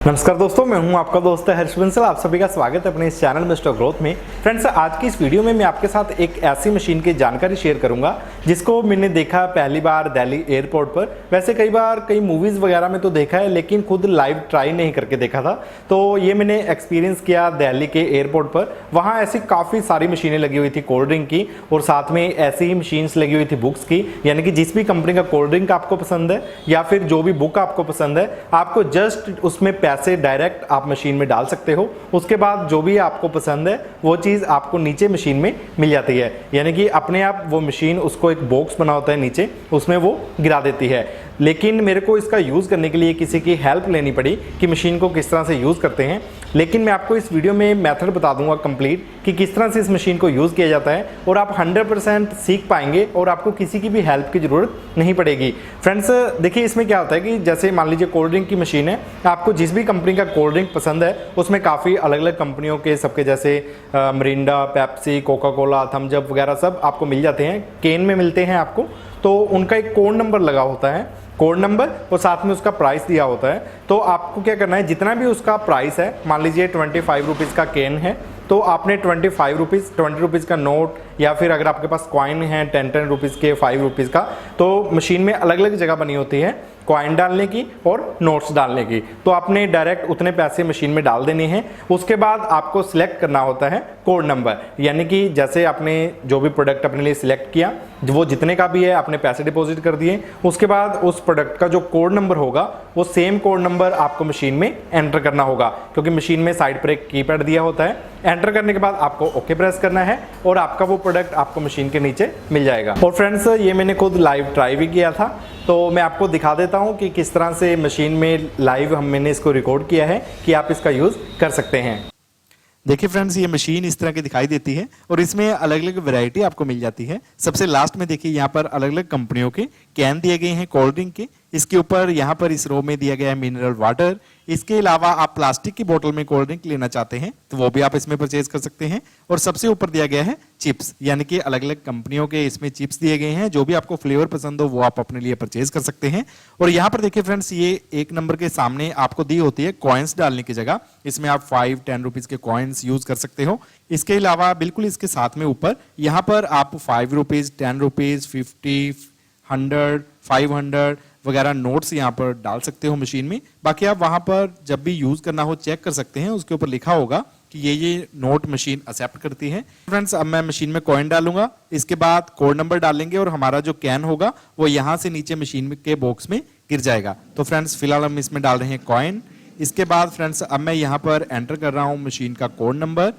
नमस्कार दोस्तों, मैं हूं आपका दोस्त हर्ष बंसल। आप सभी का स्वागत है अपने इस चैनल मिस्टर ग्रोथ में। फ्रेंड्स, आज की इस वीडियो में मैं आपके साथ एक ऐसी मशीन की जानकारी शेयर करूंगा जिसको मैंने देखा पहली बार दिल्ली एयरपोर्ट पर। वैसे कई बार कई मूवीज़ वगैरह में तो देखा है, लेकिन खुद लाइव ट्राई नहीं करके देखा था। तो ये मैंने एक्सपीरियंस किया दिल्ली के एयरपोर्ट पर। वहाँ ऐसी काफ़ी सारी मशीनें लगी हुई थी कोल्ड ड्रिंक की, और साथ में ऐसी ही मशीन्स लगी हुई थी बुक्स की। यानी कि जिस भी कंपनी का कोल्ड ड्रिंक आपको पसंद है या फिर जो भी बुक आपको पसंद है, आपको जस्ट उसमें पैसे डायरेक्ट आप मशीन में डाल सकते हो। उसके बाद जो भी आपको पसंद है वो चीज़ आपको नीचे मशीन में मिल जाती है। यानी कि अपने आप वो मशीन उसको एक बॉक्स बना होता है नीचे, उसमें वो गिरा देती है। लेकिन मेरे को इसका यूज़ करने के लिए किसी की हेल्प लेनी पड़ी कि मशीन को किस तरह से यूज़ करते हैं। लेकिन मैं आपको इस वीडियो में मेथड बता दूंगा कंप्लीट कि किस तरह से इस मशीन को यूज़ किया जाता है, और आप 100% सीख पाएंगे और आपको किसी की भी हेल्प की ज़रूरत नहीं पड़ेगी। फ्रेंड्स, देखिए इसमें क्या होता है कि जैसे मान लीजिए कोल्ड ड्रिंक की मशीन है, आपको जिस भी कंपनी का कोल्ड ड्रिंक पसंद है उसमें काफ़ी अलग अलग कंपनियों के सबके जैसे Mirinda, Pepsi, Coca Cola, Thums Up वगैरह सब आपको मिल जाते हैं, केन में मिलते हैं आपको। तो उनका एक कोड नंबर लगा होता है, कोड नंबर, और साथ में उसका प्राइस दिया होता है। तो आपको क्या करना है, जितना भी उसका प्राइस है, मान लीजिए 25 रुपीज़ का केन है, तो आपने 20 रुपीज़ का नोट, या फिर अगर आपके पास कॉइन है 10 रुपीज़ के, 5 रुपीज़ का, तो मशीन में अलग अलग जगह बनी होती है कॉइन डालने की और नोट्स डालने की। तो आपने डायरेक्ट उतने पैसे मशीन में डाल देने हैं। उसके बाद आपको सिलेक्ट करना होता है कोड नंबर। यानी कि जैसे आपने जो भी प्रोडक्ट अपने लिए सिलेक्ट किया, वो जितने का भी है आपने पैसे डिपॉजिट कर दिए। उसके बाद उस प्रोडक्ट का जो कोड नंबर होगा वो सेम कोड नंबर आपको मशीन में एंटर करना होगा, क्योंकि मशीन में साइड पर एक कीपैड दिया होता है। एंटर करने के बाद आपको ओके प्रेस करना है और आपका वो प्रोडक्ट आपको मशीन के नीचे मिल जाएगा। और फ्रेंड्स, ये मैंने खुद लाइव ट्राई भी किया था, तो मैं आपको दिखा देता हूं कि किस तरह से मशीन में लाइव मैंने इसको रिकॉर्ड किया है कि आप इसका यूज़ कर सकते हैं। देखिए फ्रेंड्स, ये मशीन इस तरह की दिखाई देती है और इसमें अलग अलग वैरायटी आपको मिल जाती है। सबसे लास्ट में देखिए यहाँ पर अलग अलग कंपनियों के कैन दिए गए हैं कोल्ड ड्रिंक के। इसके ऊपर यहाँ पर इस रो में दिया गया है मिनरल वाटर। इसके अलावा आप प्लास्टिक की बोतल में कोल्ड ड्रिंक लेना चाहते हैं तो वो भी आप इसमें परचेज कर सकते हैं। और सबसे ऊपर दिया गया है चिप्स, यानी कि अलग अलग कंपनियों के इसमें चिप्स दिए गए हैं। जो भी आपको फ्लेवर पसंद हो वो आप अपने लिए परचेज कर सकते हैं। और यहाँ पर देखिए फ्रेंड्स, ये एक नंबर के सामने आपको दी होती है कॉइन्स डालने की जगह। इसमें आप 5-10 रुपीज़ के कॉइन्स यूज कर सकते हो। इसके अलावा बिल्कुल इसके साथ में ऊपर यहाँ पर आप 5 रुपीज़, 10 रुपीज़, 50, 100, 500 वगैरह नोट्स यहाँ पर डाल सकते हो मशीन में। बाकी आप वहाँ पर जब भी यूज़ करना हो चेक कर सकते हैं, उसके ऊपर लिखा होगा कि ये नोट मशीन एक्सेप्ट करती है। फ्रेंड्स, अब मैं मशीन में कॉइन डालूंगा, इसके बाद कोड नंबर डालेंगे और हमारा जो कैन होगा वो यहाँ से नीचे मशीन के बॉक्स में गिर जाएगा। तो फ्रेंड्स, फिलहाल हम इसमें डाल रहे हैं कॉइन। इसके बाद फ्रेंड्स, अब मैं यहाँ पर एंटर कर रहा हूँ मशीन का कोड नंबर।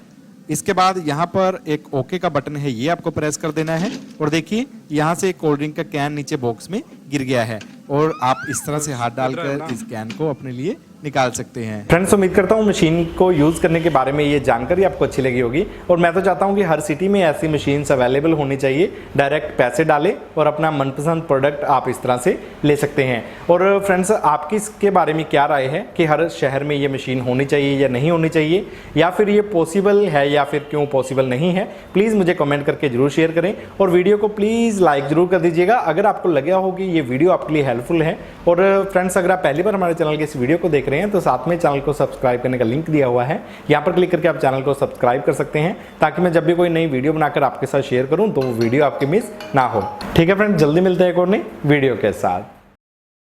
इसके बाद यहाँ पर एक ओके का बटन है, ये आपको प्रेस कर देना है। और देखिए यहाँ से कोल्ड ड्रिंक का कैन नीचे बॉक्स में गिर गया है, और आप इस तरह से हाथ डालकर इस कैन को अपने लिए निकाल सकते हैं। फ्रेंड्स, उम्मीद करता हूँ मशीन को यूज़ करने के बारे में ये जानकारी आपको अच्छी लगी होगी। और मैं तो चाहता हूँ कि हर सिटी में ऐसी मशीन्स अवेलेबल होनी चाहिए। डायरेक्ट पैसे डालें और अपना मनपसंद प्रोडक्ट आप इस तरह से ले सकते हैं। और फ्रेंड्स, आपकी इसके बारे में क्या राय है कि हर शहर में ये मशीन होनी चाहिए या नहीं होनी चाहिए, या फिर ये पॉसिबल है या फिर क्यों पॉसिबल नहीं है? प्लीज़ मुझे कमेंट करके जरूर शेयर करें, और वीडियो को प्लीज़ लाइक जरूर कर दीजिएगा अगर आपको लगा हो कि ये वीडियो आपके लिए हेल्पफुल है। और फ्रेंड्स, अगर आप पहली बार हमारे चैनल के इस वीडियो को देख रहे हैं तो साथ में चैनल को सब्सक्राइब करने का लिंक दिया हुआ है, यहाँ पर क्लिक करके आप चैनल को सब्सक्राइब कर सकते हैं, ताकि मैं जब भी कोई नई वीडियो बनाकर आपके साथ शेयर करूं तो वो वीडियो आपकी मिस ना हो। ठीक है फ्रेंड्स, जल्दी मिलते हैं एक और नई वीडियो के साथ।